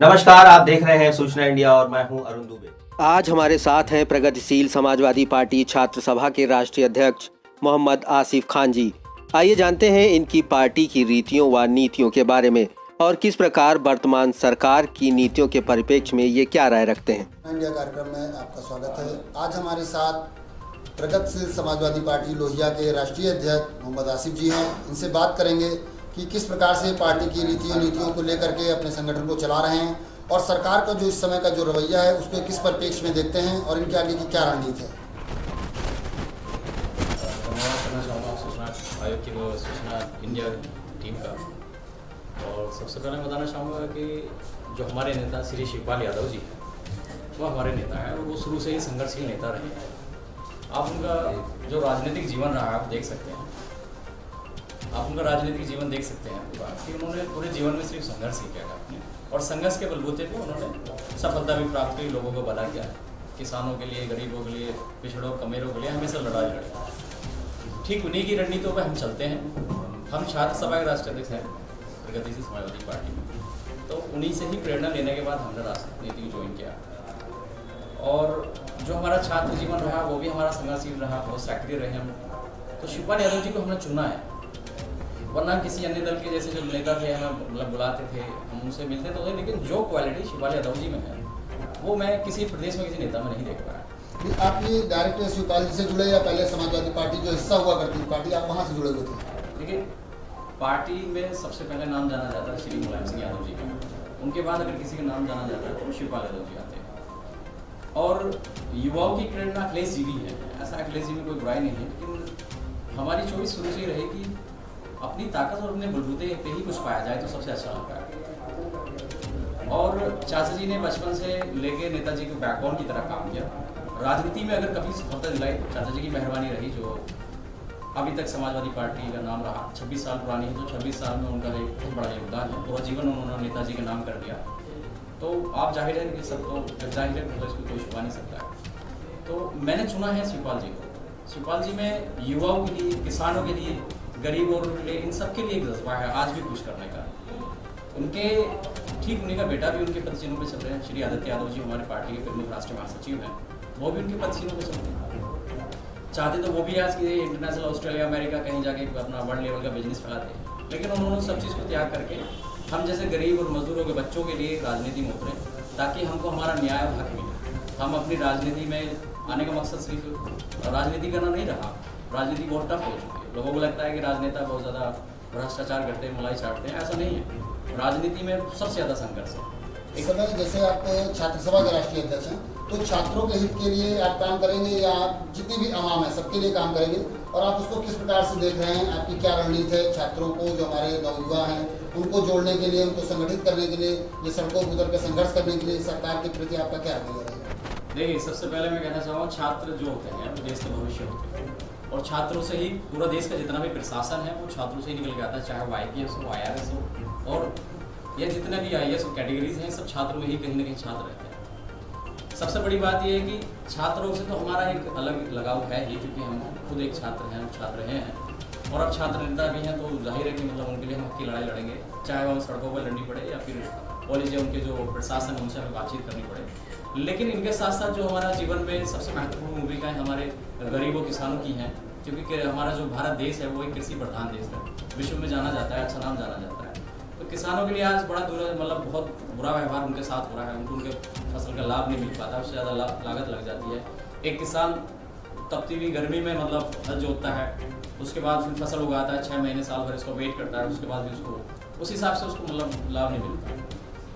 नमस्कार, आप देख रहे हैं सूचना इंडिया और मैं हूं अरुण दुबे। आज हमारे साथ हैं प्रगतिशील समाजवादी पार्टी छात्र सभा के राष्ट्रीय अध्यक्ष मोहम्मद आसिफ खान जी। आइए जानते हैं इनकी पार्टी की रीतियों व नीतियों के बारे में और किस प्रकार वर्तमान सरकार की नीतियों के परिप्रेक्ष्य में ये क्या राय रखते हैं। इंडिया कार्यक्रम में आपका स्वागत है। आज हमारे साथ प्रगतिशील समाजवादी पार्टी लोहिया के राष्ट्रीय अध्यक्ष मोहम्मद आसिफ जी हैं। इनसे बात करेंगे कि किस प्रकार से पार्टी की नीतियों को लेकर के अपने संगठन को चला रहे हैं और सरकार का जो इस समय का जो रवैया है उसको किस परिप्रेक्ष्य में देखते हैं और इनके आगे की क्या रणनीति है। धन्यवाद करना चाहूँगा सूचना आयोग की वो सूचना इंडिया टीम का। और सबसे पहले मैं बताना चाहूँगा कि जो हमारे नेता श्री शिवपाल यादव जी हैं वो हमारे नेता हैं और वो शुरू से ही संघर्षशील नेता रहे हैं। आप उनका जो राजनीतिक जीवन रहा आप देख सकते हैं, आप उनका राजनीतिक जीवन देख सकते हैं कि उन्होंने पूरे जीवन में सिर्फ संघर्ष ही किया अपने और संघर्ष के बलबूते पे उन्होंने सफलता भी प्राप्त की, लोगों को भला किया, किसानों के लिए, गरीबों के लिए, पिछड़ों कमेरों के लिए हमेशा लड़ाई लड़ी। ठीक उन्हीं की रणनीतियों पर हम चलते हैं। हम छात्र सभा के राष्ट्रीय अध्यक्ष हैं प्रगतिशील समाजवादी पार्टी में, तो उन्हीं से ही प्रेरणा लेने के बाद हमने राजनीति को ज्वाइन किया और जो हमारा छात्र जीवन रहा वो भी हमारा संघर्षशील रहा, बहुत सक्रिय रहे हम। तो शिवपाल यादव जी को हमने चुना है, वरना किसी अन्य दल के जैसे जो नेता थे हमें मतलब बुलाते थे, हम उनसे मिलते तो, लेकिन जो क्वालिटी शिवपाल यादव जी में है वो मैं किसी प्रदेश में किसी नेता में नहीं देख पाया। आप ये डायरेक्ट शिवपाल जी से जुड़े या पहले समाजवादी पार्टी जो हिस्सा हुआ करती थी पार्टी, आप वहाँ से जुड़े हुए थे? देखिए, पार्टी में सबसे पहले नाम जाना जाता है श्री मुलायम सिंह यादव जी का, उनके बाद अगर किसी का नाम जाना जाता है तो शिवपाल यादव जी आते हैं। और युवाओं की प्रेरणा अखिलेश जी भी है, ऐसा अखिलेश जी में कोई बुराई नहीं है, लेकिन हमारी चॉइस शुरू से ही रहेगी अपनी ताकत और अपने बलबूते पे ही कुछ पाया जाए तो सबसे अच्छा लगता है। और चाचा जी ने बचपन से लेके नेताजी के बैकबोन की तरह काम किया। राजनीति में अगर कभी सफलता दिलाई तो चाचा जी की मेहरबानी रही, जो अभी तक समाजवादी पार्टी का नाम रहा। 26 साल पुरानी है तो 26 साल में उनका एक बहुत बड़ा योगदान है। पूरा जीवन उन्होंने नेताजी के नाम कर दिया। तो आप जाहिर है कि सब तो जब जाहिर है तो इसको कोई छुपा नहीं सकता है। तो मैंने चुना है शिवपाल जी को। शिवपाल जी में युवाओं के लिए, किसानों के लिए, गरीबों के लिए, इन सब के लिए एक जज्बा है आज भी कुछ करने का। उनके ठीक उन्हीं का बेटा भी उनके पदचिन्हों पे चल रहे हैं। श्री आदित्य यादव जी हमारे पार्टी के प्रमुख राष्ट्रीय महासचिव हैं, वो भी उनके पदचिन्हों पे चलते हैं। चाहते तो वो भी आज के इंटरनेशनल ऑस्ट्रेलिया अमेरिका कहीं जाके अपना वर्ल्ड लेवल का बिजनेस फैलाते हैं, लेकिन उन्होंने सब चीज़ को त्याग करके हम जैसे गरीब और मजदूरों के बच्चों के लिए राजनीति में उतरे ताकि हमको हमारा न्याय और हक मिले। हम अपनी राजनीति में आने का मकसद सिर्फ राजनीति करना नहीं रहा। राजनीति बहुत टफ हो चुकी है। लोगों को लगता है कि राजनेता बहुत ज़्यादा भ्रष्टाचार करते हैं, मलाई चाटते हैं, ऐसा नहीं है। राजनीति में सबसे ज़्यादा संघर्ष है। इस समय जैसे आप छात्र सभा के राष्ट्रीय अध्यक्ष हैं तो छात्रों के हित के लिए आप काम करेंगे या आप जितनी भी आवाम है सबके लिए काम करेंगे, और आप उसको किस प्रकार से देख रहे हैं? आपकी क्या रणनीति है छात्रों को, जो हमारे नवयुवा हैं उनको जोड़ने के लिए, उनको संगठित करने के लिए, ये सड़कों पर उतर कर संघर्ष करने के लिए सरकार के प्रति आपका क्या रवैया है? देखिए, सबसे पहले मैं कहना चाहूँगा छात्र जो होते हैं वो देश के भविष्य होते हैं और छात्रों से ही पूरा देश का जितना भी प्रशासन है वो छात्रों से ही निकल के आता है, चाहे वो IPS हो, IRS हो और या जितने भी IAS कैटेगरीज हैं, सब छात्रों में ही कहीं ना कहीं छात्र रहते हैं। सबसे बड़ी बात यह है कि छात्रों से तो हमारा एक अलग लगाव है ही, क्योंकि हम खुद एक छात्र हैं, छात्र हैं और अब छात्र नेता भी हैं, तो जाहिर है कि मतलब उनके लिए हम हक की लड़ाई लड़ेंगे, चाहे वो सड़कों पर लड़नी पड़े या फिर कॉलेज या उनके जो प्रशासन है उनसे हमें बातचीत करनी पड़े। लेकिन इनके साथ साथ जो हमारा जीवन में सबसे महत्वपूर्ण भूमिकाएँ हमारे गरीबों किसानों की हैं, क्योंकि हमारा जो भारत देश है वो एक कृषि प्रधान देश है, विश्व में जाना जाता है, अच्छा नाम जाना जाता है। तो किसानों के लिए आज बड़ा मतलब बहुत बुरा व्यवहार उनके साथ हो रहा है। उनको उनके फसल का लाभ नहीं मिल पाता, उससे ज़्यादा लागत लग जाती है। एक किसान तपती हुई गर्मी में मतलब हल जोतता है, उसके बाद फिर फसल उगाता है, 6 महीने साल भर इसको वेट करता है, उसके बाद भी उसको उस हिसाब से उसको मतलब लाभ नहीं मिलता।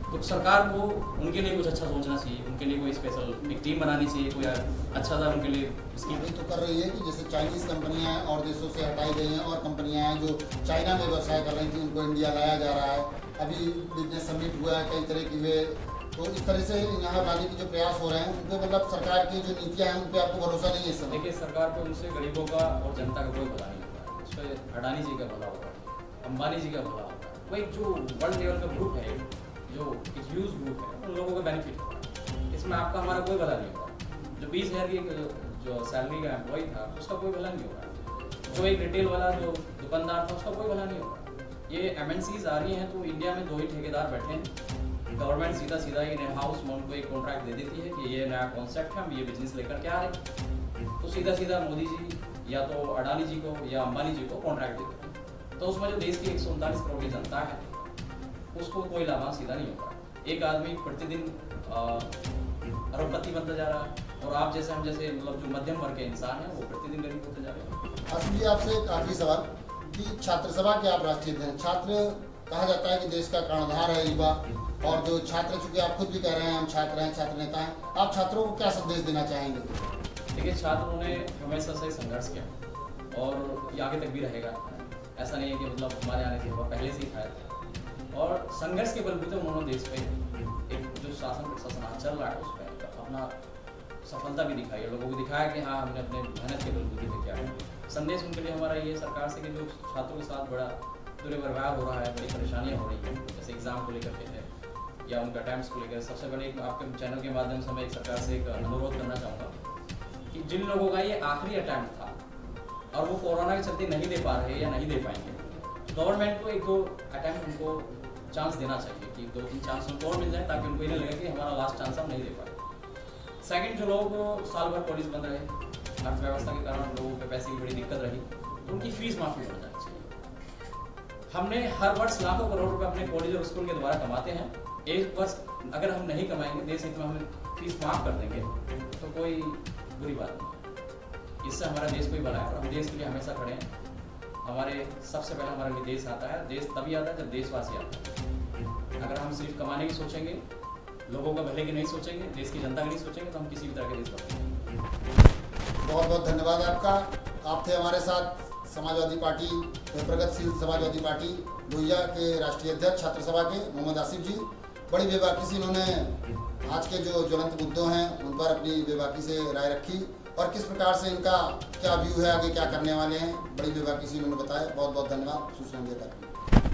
तो सरकार को उनके लिए कुछ अच्छा सोचना चाहिए, उनके लिए कोई स्पेशल एक टीम बनानी चाहिए, कोई अच्छा सा उनके लिए स्कीम तो कर रही है कि जैसे चाइनीज़ कंपनियां और देशों से हटाई गई हैं और कंपनियां हैं जो चाइना में व्यवसाय कर रही थी उनको इंडिया लाया जा रहा है। अभी बिजनेस समिट हुआ है, कई तरह की हुए, तो इस तरह से यहाँ लाने के जो प्रयास हो रहे हैं उन पर मतलब सरकार की जो नीतियाँ हैं उन पर आपको भरोसा नहीं है इस समय? देखिए, सरकार को उनसे गरीबों का और जनता का कोई भला नहीं होता है। उस पर अडानी जी का भला होता है, अंबानी जी का भला होता है। वो एक जो वर्ल्ड लेवल का ग्रुप है, जो एक ह्यूज ग्रुप है, उन लोगों का बेनिफिट होता है। इसमें आपका हमारा कोई भला नहीं होगा। जो 20,000 की जो सैलरी का एम्प्लॉय था उसका कोई भला नहीं होगा। जो एक रिटेल वाला जो दुकानदार था उसका कोई भला नहीं होगा। ये MNCs आ रही हैं तो इंडिया में 2 ही ठेकेदार बैठे हैं, गवर्नमेंट सीधा सीधा इन हाउस में उनको एक कॉन्ट्रैक्ट दे देती है कि ये नया कॉन्सेप्ट है, हम ये बिजनेस लेकर के आ रहे हैं, तो सीधा सीधा मोदी जी या तो अडानी जी को या अंबानी जी को कॉन्ट्रैक्ट देते हैं। तो उसमें जो देश की 139 करोड़ की जनता है उसको कोई लाभांश सीधा नहीं होता। एक आदमी प्रतिदिन अरबपति बनता जा रहा है और आप जैसे हम जैसे मतलब जो मध्यम वर्ग के इंसान हैं वो प्रतिदिन गरीब होते जा रहे हैं। आसिफ जी, आपसे एक आखिरी सवाल कि छात्र सभा के आप राष्ट्रीय अध्यक्ष, छात्र कहा जाता है कि देश का कर्णधार है युवा, और जो छात्र, चूंकि आप खुद भी कह रहे हैं हम छात्र हैं, छात्र नेता हैं, आप छात्रों को क्या संदेश देना चाहेंगे? देखिए, छात्रों ने हमेशा से संघर्ष किया और ये आगे तक भी रहेगा। ऐसा नहीं है कि मतलब हमारे आने से हुआ, पहले से ही था और संघर्ष के बलबूते उन्होंने देश पे एक जो शासन प्रशासन चल रहा है उस पर अपना सफलता भी दिखाई है, लोगों को दिखाया कि हाँ हमने अपने मेहनत के बलबूते पे किया है। संदेश उनके लिए हमारा ये सरकार से कि जो छात्रों के साथ बड़ा दुर्व्यवहार हो रहा है, बड़ी परेशानियाँ हो रही हैं, जैसे एग्जाम को लेकर के है या उनका अटैम्प्ट्स को लेकर, सबसे पहले आपके चैनल के माध्यम से मैं एक सरकार से एक अनुरोध करना चाहूँगा कि जिन लोगों का ये आखिरी अटैम्प्ट था और वो कोरोना के चलते नहीं दे पा रहे या नहीं दे पाएंगे, गवर्नमेंट को एक दो अटैम्प्ट उनको चांस देना चाहिए कि 2-3 चांस उनको और मिल जाए ताकि उनको ये नहीं लगे कि हमारा लास्ट चांस हम नहीं दे पाए। सेकंड, जो लोग साल भर कॉलेज बंद रहे, अर्थव्यवस्था के कारण लोगों के पैसे की बड़ी दिक्कत रही, तो उनकी फीस माफी हो जानी चाहिए। हमने हर वर्ष लाखों करोड़ रुपए अपने कॉलेज और स्कूल के द्वारा कमाते हैं, एक वर्ष अगर हम नहीं कमाएंगे, देश हित में हम फीस माफ कर देंगे तो कोई बुरी बात नहीं। इससे हमारा देश को ही भला है और हम देश के लिए हमेशा खड़े हैं। हमारे सबसे पहले हमारे लिए देश आता है, देश तभी आता है जब देशवासी आता है। अगर हम सिर्फ कमाने की सोचेंगे, लोगों का भले की नहीं सोचेंगे, देश की जनता की नहीं सोचेंगे, तो हम किसी भी तरह के देश बनेंगे। बहुत बहुत धन्यवाद आपका। आप थे हमारे साथ समाजवादी पार्टी, प्रगतिशील समाजवादी पार्टी भुइया के राष्ट्रीय अध्यक्ष छात्र सभा के मोहम्मद आसिफ जी। बड़ी बेबाकी से इन्होंने आज के जो ज्वलंत मुद्दों हैं उन पर अपनी बेबाकी से राय रखी और किस प्रकार से इनका क्या व्यू है, आगे क्या करने वाले हैं, बड़ी बेबाकी से इन्होंने बताया। बहुत बहुत धन्यवाद। सूचना इंडिया तक।